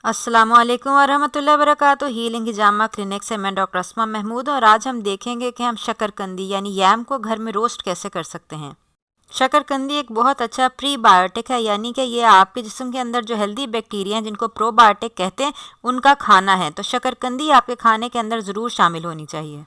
अस्सलामुअलैकुम वरहमतुल्लाहि वबरकातुहू। हीलिंग हिजामा क्लिनिक से मैं डॉक्टर अस्मा महमूद और आज हम देखेंगे कि हम शकरकंदी यानी यैम को घर में रोस्ट कैसे कर सकते हैं। शकरकंदी एक बहुत अच्छा प्रीबायोटिक है, यानी कि ये आपके जिस्म के अंदर जो हेल्दी बैक्टीरिया हैं जिनको प्रोबायोटिक कहते हैं उनका खाना है। तो शकरकंदी आपके खाने के अंदर ज़रूर शामिल होनी चाहिए।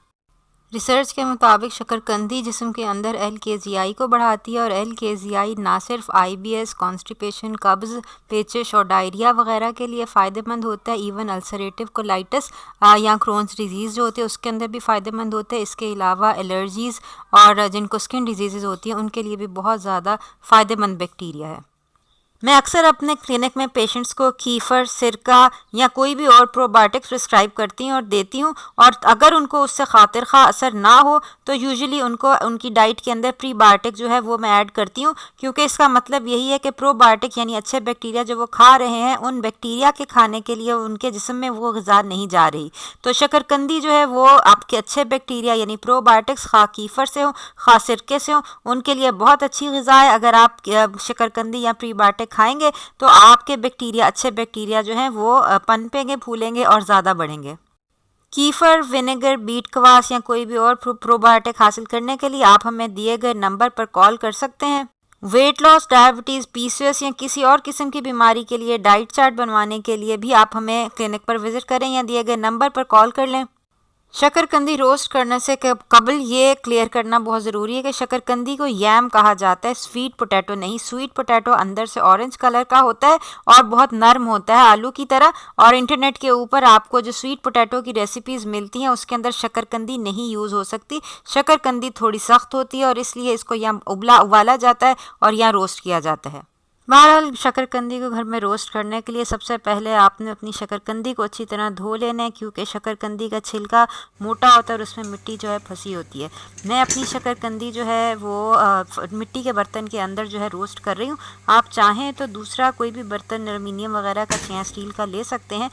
रिसर्च के मुताबिक शकरकंदी जिस्म के अंदर LKGI को बढ़ाती है और LKGI ना सिर्फ IBS, कॉन्स्टिपेशन, कब्ज़, पेचिश और डायरिया वगैरह के लिए फ़ायदेमंद होता है, इवन अल्सरेटिव कोलाइटिस या क्रोन्स डिजीज़ जो होती है उसके अंदर भी फ़ायदेमंद होते हैं। इसके अलावा एलर्जीज़ और जिनको स्किन डिजीज़ होती हैं उनके लिए भी बहुत ज़्यादा फ़ायदेमंद बैक्टीरिया है। मैं अक्सर अपने क्लिनिक में पेशेंट्स को कीफ़र, सिरका या कोई भी और प्रोबायोटिक्स प्रिस्क्राइब करती हूँ और देती हूँ, और अगर उनको उससे खातिर खा असर ना हो तो यूजुअली उनको उनकी डाइट के अंदर प्रीबायोटिक जो है वो मैं ऐड करती हूँ, क्योंकि इसका मतलब यही है कि प्रोबायोटिक यानी अच्छे बैक्टीरिया जो वो खा रहे हैं उन बैक्टीरिया के खाने के लिए उनके जिस्म में वो ग़िज़ा नहीं जा रही। तो शकरकंदी जो है वो आपके अच्छे बैक्टीरिया यानी प्रोबायोटिक्स खा कीफ़र से हो खा सिरके से हो उनके लिए बहुत अच्छी ग़िज़ा है। अगर आप शकरकंदी या प्रीबायोटिक खाएंगे तो आपके बैक्टीरिया अच्छे बैक्टीरिया जो हैं वो पनपेंगे, फूलेंगे और ज़्यादा बढ़ेंगे। कीफ़र, विनेगर, बीट कवास या कोई भी और प्रोबायोटिक हासिल करने के लिए आप हमें दिए गए नंबर पर कॉल कर सकते हैं। वेट लॉस, डायबिटीज़, PCOS या किसी और किस्म की बीमारी के लिए डाइट चार्ट बनवाने के लिए भी आप हमें क्लिनिक पर विज़िट करें या दिए गए नंबर पर कॉल कर लें। शकरकंदी रोस्ट करने से कबल ये क्लियर करना बहुत ज़रूरी है कि शकरकंदी को यैम कहा जाता है, स्वीट पोटैटो नहीं। स्वीट पोटैटो अंदर से ऑरेंज कलर का होता है और बहुत नरम होता है आलू की तरह, और इंटरनेट के ऊपर आपको जो स्वीट पोटैटो की रेसिपीज़ मिलती हैं उसके अंदर शकरकंदी नहीं यूज़ हो सकती। शकरकंदी थोड़ी सख्त होती है और इसलिए इसको या उबाला जाता है और या रोस्ट किया जाता है। बहरहाल शकरकंदी को घर में रोस्ट करने के लिए सबसे पहले आपने अपनी शकरकंदी को अच्छी तरह धो लेना है, क्योंकि शकरकंदी का छिलका मोटा होता है और उसमें मिट्टी जो है फंसी होती है। मैं अपनी शकरकंदी जो है वो मिट्टी के बर्तन के अंदर जो है रोस्ट कर रही हूँ। आप चाहें तो दूसरा कोई भी बर्तन एल्युमिनियम वगैरह का या स्टील का ले सकते हैं,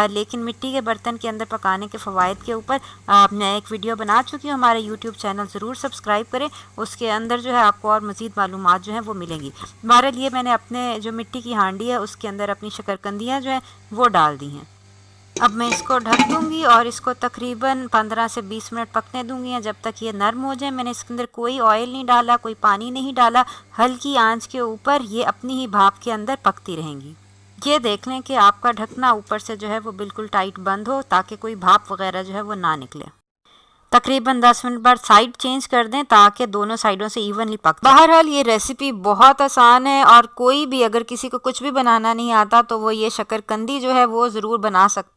लेकिन मिट्टी के बर्तन के अंदर पकाने के फ़वाइद के ऊपर मैं एक वीडियो बना चुकी हूँ। हमारे यूट्यूब चैनल ज़रूर सब्सक्राइब करें, उसके अंदर जो है आपको और मज़ीद मालूमात जो है वो मिलेंगी। बहरहाल ये मैंने अपने जो मिट्टी की हांडी है उसके अंदर अपनी शकरकंदियाँ जो हैं वो डाल दी हैं। अब मैं इसको ढक दूंगी और इसको तकरीबन 15 से 20 मिनट पकने दूंगी जब तक ये नरम हो जाए। मैंने इसके अंदर कोई ऑयल नहीं डाला, कोई पानी नहीं डाला, हल्की आंच के ऊपर ये अपनी ही भाप के अंदर पकती रहेंगी। ये देख लें कि आपका ढकना ऊपर से जो है वो बिल्कुल टाइट बंद हो ताकि कोई भाप वगैरह जो है वो ना निकले। तकरीबन 10 मिनट बाद साइड चेंज कर दें ताकि दोनों साइडों से इवनली पक जाए। बहरहाल ये रेसिपी बहुत आसान है और कोई भी अगर किसी को कुछ भी बनाना नहीं आता तो वो ये शकरकंदी जो है वो ज़रूर बना सकता।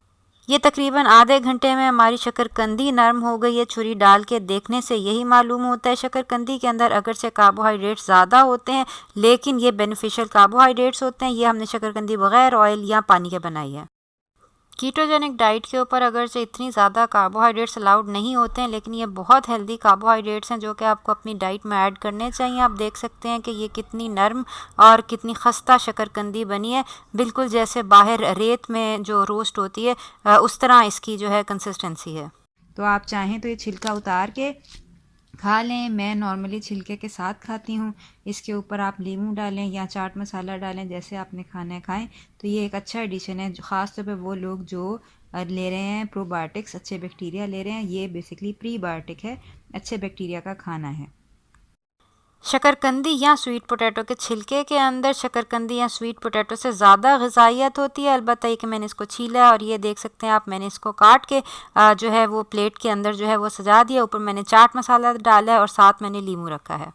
ये तकरीबन आधे घंटे में हमारी शकरकंदी नरम हो गई है। छुरी डाल के देखने से यही मालूम होता है। शकरकंदी के अंदर अगर से कार्बोहाइड्रेट्स ज़्यादा होते हैं लेकिन ये बेनिफिशियल कार्बोहाइड्रेट्स होते हैं। ये हमने शकरकंदी बग़ैर ऑयल या पानी के बनाई है। कीटोजेनिक डाइट के ऊपर अगर से इतनी ज़्यादा कार्बोहाइड्रेट्स अलाउड नहीं होते हैं, लेकिन ये बहुत हेल्दी कार्बोहाइड्रेट्स हैं जो कि आपको अपनी डाइट में ऐड करने चाहिए। आप देख सकते हैं कि ये कितनी नरम और कितनी खस्ता शकरकंदी बनी है, बिल्कुल जैसे बाहर रेत में जो रोस्ट होती है उस तरह इसकी जो है कंसिस्टेंसी है। तो आप चाहें तो ये छिलका उतार के खा लें। मैं नॉर्मली छिलके के साथ खाती हूँ। इसके ऊपर आप नींबू डालें या चाट मसाला डालें, जैसे आपने खाना है खाएं। तो ये एक अच्छा एडिशन है, ख़ास तौर पे वो लोग जो ले रहे हैं प्रोबायोटिक्स, अच्छे बैक्टीरिया ले रहे हैं। ये बेसिकली प्रीबायोटिक है, अच्छे बैक्टीरिया का खाना है। शकरकंदी या स्वीट पोटैटो के छिलके के अंदर शकरकंदी या स्वीट पोटैटो से ज़्यादा ग़िज़ाइयत होती है। अलबत्ता ये कि मैंने इसको छीला है और ये देख सकते हैं आप, मैंने इसको काट के जो है वो प्लेट के अंदर जो है वो सजा दिया। ऊपर मैंने चाट मसाला डाला है और साथ मैंने नींबू रखा है।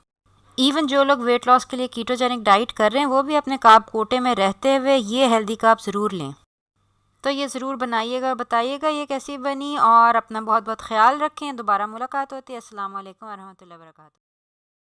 इवन जो लोग वेट लॉस के लिए कीटोजेनिक डाइट कर रहे हैं वो भी अपने कार्ब कोटे में रहते हुए ये हेल्दी कार्ब ज़रूर लें। तो ये ज़रूर बनाइएगा और बताइएगा ये कैसी बनी, और अपना बहुत बहुत ख्याल रखें। दोबारा मुलाकात होती है। अस्सलाम वालेकुम वरहमतुल्लाहि वबरकातुहू।